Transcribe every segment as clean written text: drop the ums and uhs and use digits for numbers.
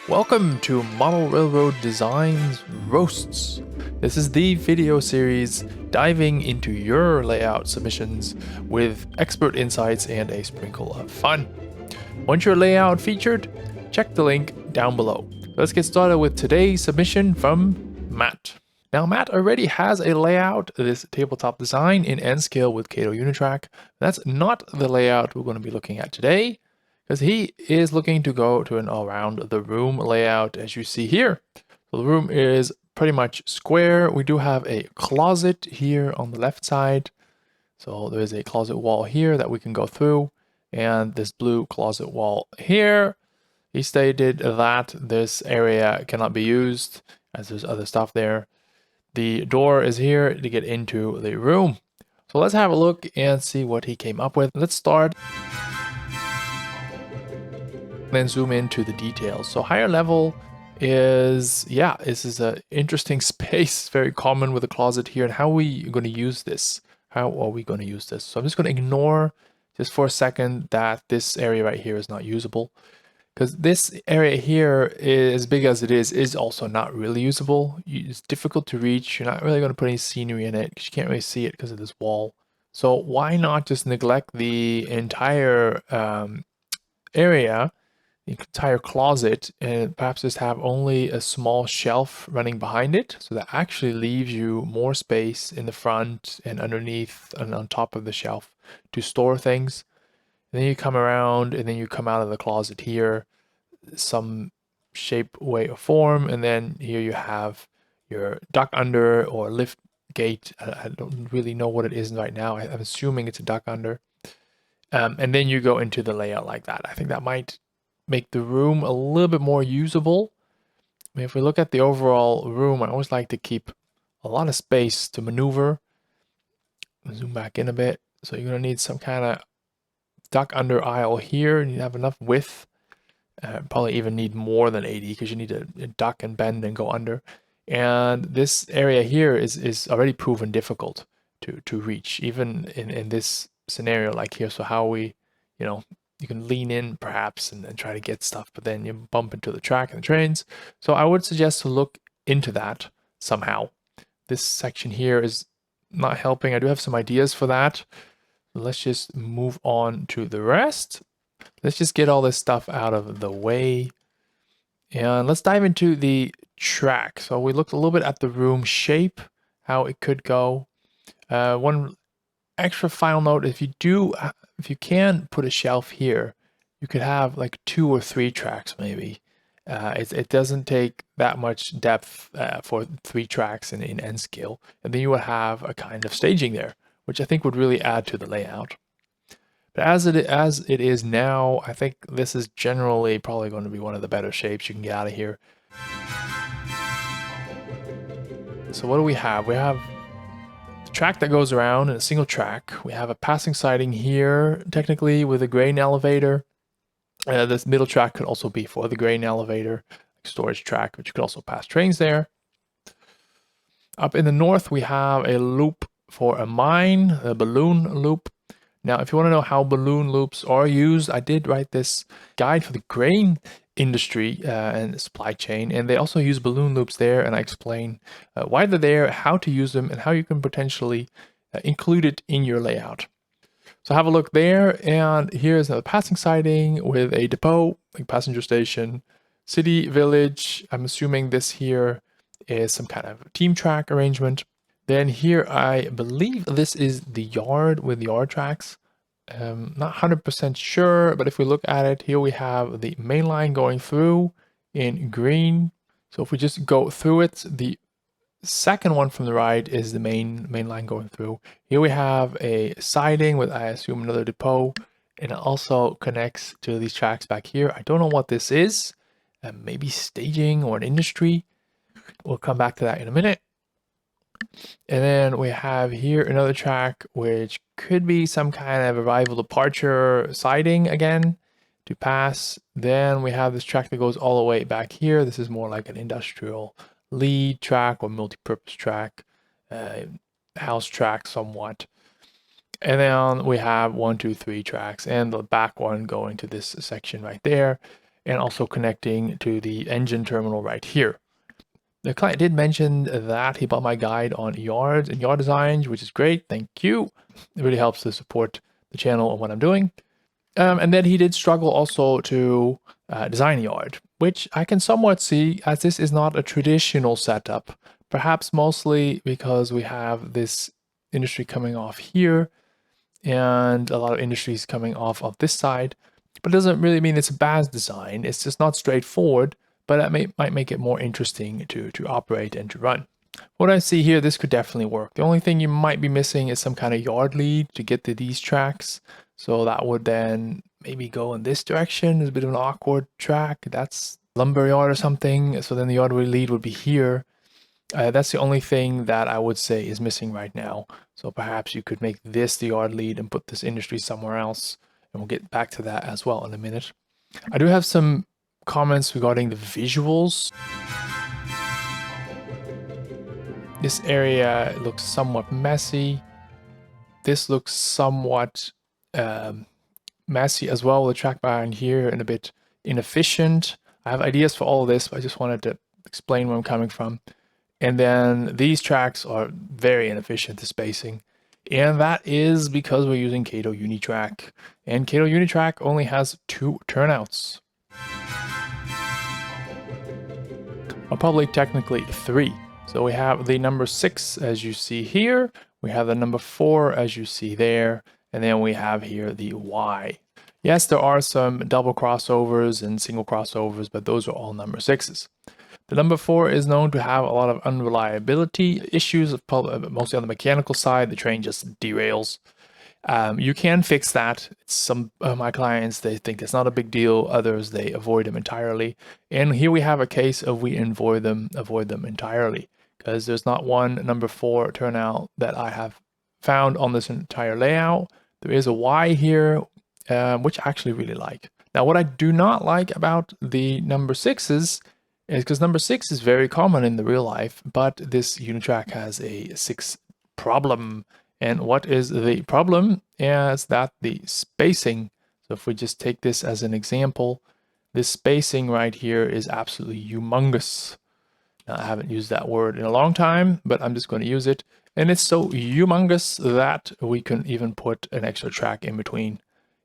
Welcome to Model Railroad Designs Roasts. This is the video series diving into your layout submissions with expert insights and a sprinkle of fun. Want your layout featured? Check the link down below. Let's get started with today's submission from Matt. Now, Matt already has a layout, this tabletop design in N scale with Kato Unitrack. That's not the layout we're going to be looking at today, because he is looking to go to an all-around the room layout as you see here. So the room is pretty much square. We do have a closet here on the left side. So there's a closet wall here that we can go through, and this blue closet wall here. He stated that this area cannot be used as there's other stuff there. The door is here to get into the room. So let's have a look and see what he came up with. Let's start, then zoom into the details. So higher level is, this is an interesting space, very common with a closet here. And how are we going to use this? How are we going to use this? So I'm just going to ignore just for a second that this area right here is not usable, because this area here, as big as it is also not really usable. It's difficult to reach. You're not really going to put any scenery in it because you can't really see it because of this wall. So why not just neglect the entire area, the entire closet, and perhaps just have only a small shelf running behind it, so that actually leaves you more space in the front and underneath and on top of the shelf to store things. And then you come around and then you come out of the closet here, some shape, way, or form, and then here you have your duck under or lift gate. I don't really know what it is right now. I'm assuming it's a duck under. And then you go into the layout like that. I think that might make the room a little bit more usable. I mean, if we look at the overall room, I always like to keep a lot of space to maneuver. Zoom back in a bit. So you're going to need some kind of duck under aisle here, and you have enough width. Probably even need more than 80 because you need to duck and bend and go under. And this area here is already proven difficult to reach, even in this scenario like here. So how we, you can lean in perhaps and try to get stuff, but then you bump into the track and the trains. So I would suggest to look into that somehow. This section here is not helping. I do have some ideas for that. Let's just move on to the rest. Let's just get all this stuff out of the way. And let's dive into the track. So we looked a little bit at the room shape, how it could go. One extra final note, if you can put a shelf here, you could have like 2 or 3 tracks maybe. It doesn't take that much depth for 3 tracks in N scale. And then you would have a kind of staging there, which I think would really add to the layout. But as it is now, I think this is generally probably going to be one of the better shapes you can get out of here. So what do we have? We have the track that goes around in a single track. We have a passing siding here, technically with a grain elevator. This middle track could also be for the grain elevator, like storage track, but you could also pass trains there. Up in the north, we have a loop for a mine, a balloon loop. Now, if you want to know how balloon loops are used, I did write this guide for the grain industry and supply chain, and they also use balloon loops there, and I explain why they're there, how to use them, and how you can potentially include it in your layout. So have a look there, and here's a passing siding with a depot, like passenger station, city, village. I'm assuming this here is some kind of team track arrangement. Then here, I believe this is the yard with yard tracks. Not 100% sure, but if we look at it, here we have the main line going through in green. So if we just go through it, the second one from the right is the main line going through. Here we have a siding with, I assume, another depot, and it also connects to these tracks back here. I don't know what this is. Maybe staging or an industry. We'll come back to that in a minute. And then we have here another track, which could be some kind of arrival departure siding again to pass. Then we have this track that goes all the way back here. This is more like an industrial lead track or multi-purpose track, house track somewhat. And then we have 1, 2, 3 tracks, and the back one going to this section right there. and also connecting to the engine terminal right here. The client did mention that he bought my guide on yards and yard designs, which is great. Thank you. It really helps to support the channel and what I'm doing. And then he did struggle also to design a yard, which I can somewhat see, as this is not a traditional setup, perhaps mostly because we have this industry coming off here and a lot of industries coming off of this side. But it doesn't really mean it's a bad design. It's just not straightforward, but that might make it more interesting to operate and to run. What I see here, this could definitely work. The only thing you might be missing is some kind of yard lead to get to these tracks. So that would then maybe go in this direction. It's a bit of an awkward track. That's lumber yard or something. So then the yard lead would be here. That's the only thing that I would say is missing right now. So perhaps you could make this the yard lead and put this industry somewhere else. And we'll get back to that as well in a minute. I do have some comments regarding the visuals. This area looks somewhat messy. This looks somewhat messy as well, the track behind here, and a bit inefficient. I have ideas for all of this, but I just wanted to explain where I'm coming from. And then these tracks are very inefficient, the spacing. And that is because we're using Kato Unitrack. And Kato Unitrack only has 2 turnouts. Or probably technically 3. So we have the number 6 as you see here. We have the number 4 as you see there. And then we have here the Y. Yes, there are some double crossovers and single crossovers, but those are all number 6s. The number 4 is known to have a lot of unreliability issues, mostly on the mechanical side. The train just derails. You can fix that. Some of my clients, they think it's not a big deal. Others, they avoid them entirely. And here we have a case of we avoid them entirely, because there's not one number 4 turnout that I have found on this entire layout. There is a Y here, which I actually really like. Now, what I do not like about the number 6s is because number 6 is very common in the real life, but this Unitrack has a 6 problem. And what is the problem? Is that the spacing. So if we just take this as an example, this spacing right here is absolutely humongous. Now, I haven't used that word in a long time, but I'm just going to use it. And it's so humongous that we can even put an extra track in between.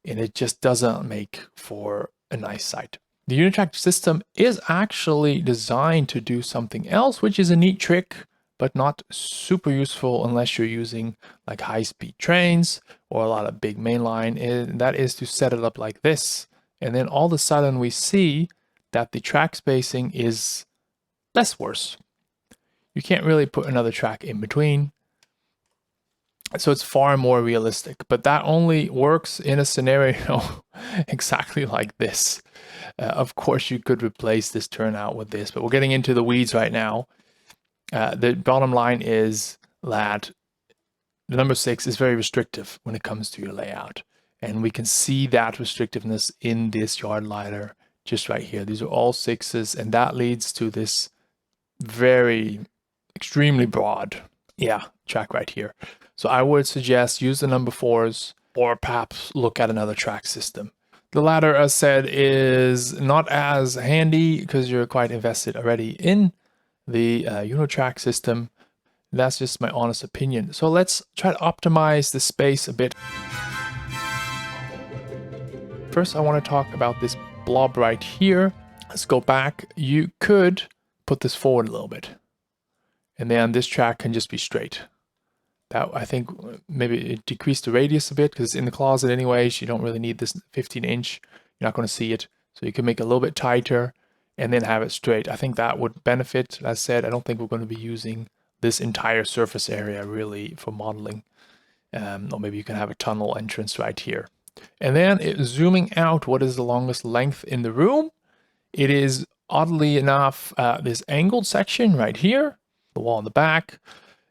And it just doesn't make for a nice sight. The Unitrack system is actually designed to do something else, which is a neat trick, but not super useful unless you're using like high-speed trains or a lot of big mainline. And that is to set it up like this. And then all of a sudden we see that the track spacing is less worse. You can't really put another track in between. So it's far more realistic, but that only works in a scenario exactly like this. Of course, you could replace this turnout with this, but we're getting into the weeds right now. The bottom line is that the number 6 is very restrictive when it comes to your layout. And we can see that restrictiveness in this yard ladder just right here. These are all 6s, and that leads to this very extremely broad track right here. So I would suggest use the number 4s or perhaps look at another track system. The ladder, as said, is not as handy because you're quite invested already in the Unitrack system. That's just my honest opinion. So let's try to optimize the space a bit. First, I want to talk about this blob right here. Let's go back. You could put this forward a little bit. And then this track can just be straight. That, I think, maybe it decreased the radius a bit because it's in the closet anyways. You don't really need this 15-inch. You're not going to see it. So you can make it a little bit tighter and then have it straight. I think that would benefit. As said, I don't think we're going to be using this entire surface area really for modeling. Or maybe you can have a tunnel entrance right here. And then zooming out, what is the longest length in the room? It is, oddly enough, this angled section right here, the wall in the back,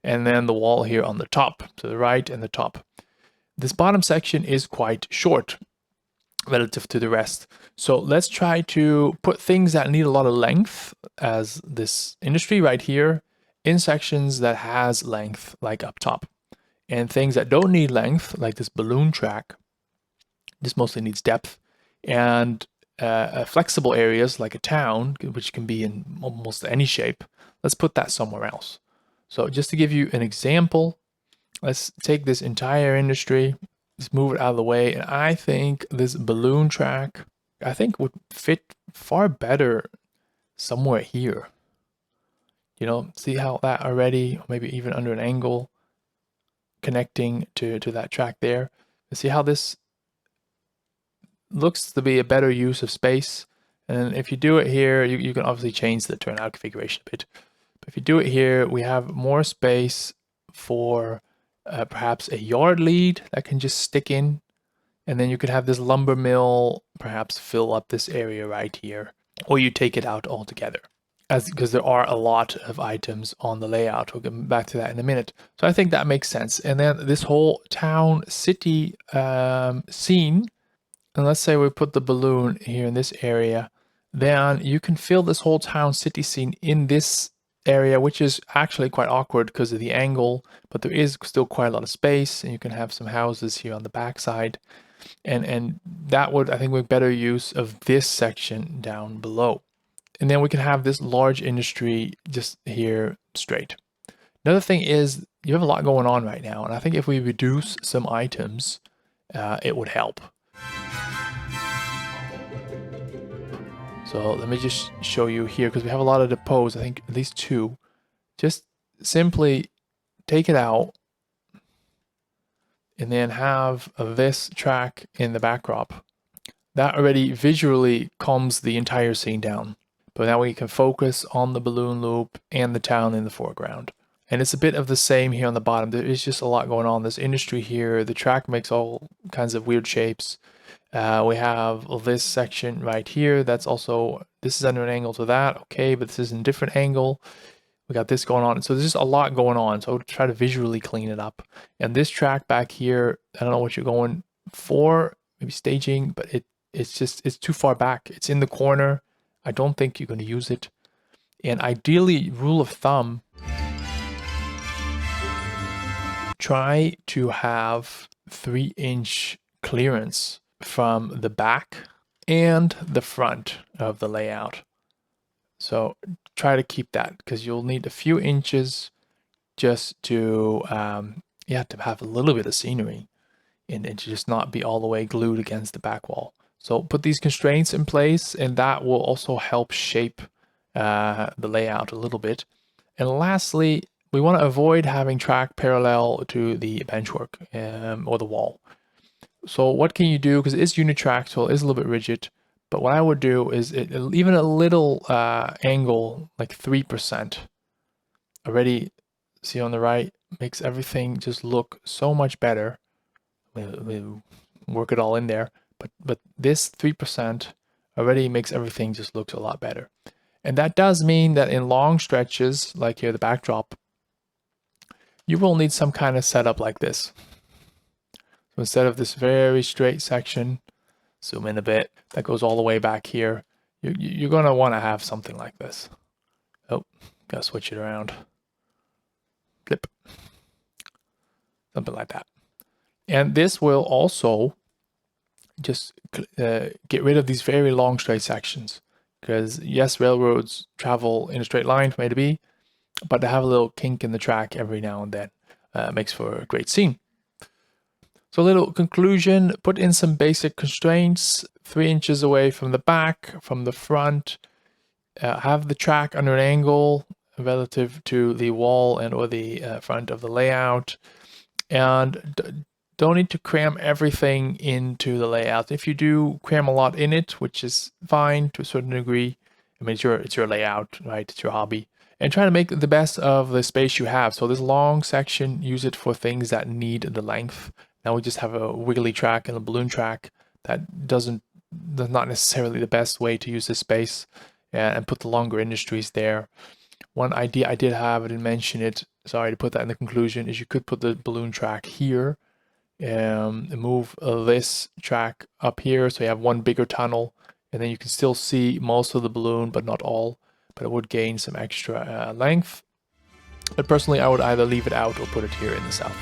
and then the wall here on the top, to the right and the top. This bottom section is quite short relative to the rest. So let's try to put things that need a lot of length, as this industry right here, in sections that has length, like up top. And things that don't need length, like this balloon track, this mostly needs depth. And flexible areas like a town, which can be in almost any shape, let's put that somewhere else. So just to give you an example, let's take this entire industry, let's move it out of the way, and I think this balloon track, I think would fit far better somewhere here. You know, see how that already, maybe even under an angle, connecting to that track there. See how this looks to be a better use of space. And if you do it here, you can obviously change the turnout configuration a bit. But if you do it here, we have more space for perhaps a yard lead that can just stick in. And then you could have this lumber mill perhaps fill up this area right here. Or you take it out altogether. Because there are a lot of items on the layout. We'll get back to that in a minute. So I think that makes sense. And then this whole town city scene, and let's say we put the balloon here in this area, then you can fill this whole town city scene in this area, which is actually quite awkward because of the angle, but there is still quite a lot of space, and you can have some houses here on the back side. And that would, I think, make better use of this section down below. And then we can have this large industry just here straight. Another thing is you have a lot going on right now, and I think if we reduce some items, it would help. So let me just show you here, because we have a lot of depots, I think at least 2. Just simply take it out and then have this track in the backdrop. That already visually calms the entire scene down. But now we can focus on the balloon loop and the town in the foreground. And it's a bit of the same here on the bottom. There is just a lot going on. This industry here, the track makes all kinds of weird shapes. We have this section right here. That's also, this is under an angle to that. Okay, but this is in a different angle. We got this going on. So there's just a lot going on. So I'll try to visually clean it up. And this track back here, I don't know what you're going for, maybe staging, but it's too far back. It's in the corner. I don't think you're going to use it. And ideally, rule of thumb, try to have 3-inch clearance from the back and the front of the layout. So try to keep that, because you'll need a few inches just to to have a little bit of scenery and to just not be all the way glued against the back wall. So put these constraints in place, and that will also help shape the layout a little bit. And lastly, we want to avoid having track parallel to the benchwork or the wall. So what can you do? Because it is Unitrack, so it is a little bit rigid. But what I would do is even a little angle, like 3%, already, see on the right, makes everything just look so much better. We work it all in there. But this 3% already makes everything just looks a lot better. And that does mean that in long stretches, like here, the backdrop, you will need some kind of setup like this. So instead of this very straight section, zoom in a bit, that goes all the way back here, you're going to want to have something like this. Oh, gotta switch it around. Flip. Something like that. And this will also just get rid of these very long straight sections, because yes, railroads travel in a straight line from A to B, but they have a little kink in the track every now and then. Makes for a great scene. So a little conclusion, put in some basic constraints, 3 inches away from the back, from the front, have the track under an angle relative to the wall and or the front of the layout, and don't need to cram everything into the layout. If you do cram a lot in it, which is fine to a certain degree, I mean, it's your layout, right? It's your hobby. And try to make the best of the space you have. So this long section, use it for things that need the length. Now we just have a wiggly track and a balloon track that's not necessarily the best way to use this space, and put the longer industries there. One idea I did have, I didn't mention it, sorry to put that in the conclusion, is you could put the balloon track here, and move this track up here so you have one bigger tunnel, and then you can still see most of the balloon but not all, but it would gain some extra length. But personally, I would either leave it out or put it here in the south.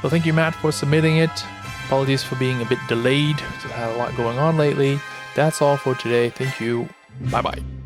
So thank you, Matt, for submitting it. Apologies for being a bit delayed. I've had a lot going on lately, That's all for today. Thank you. Bye bye.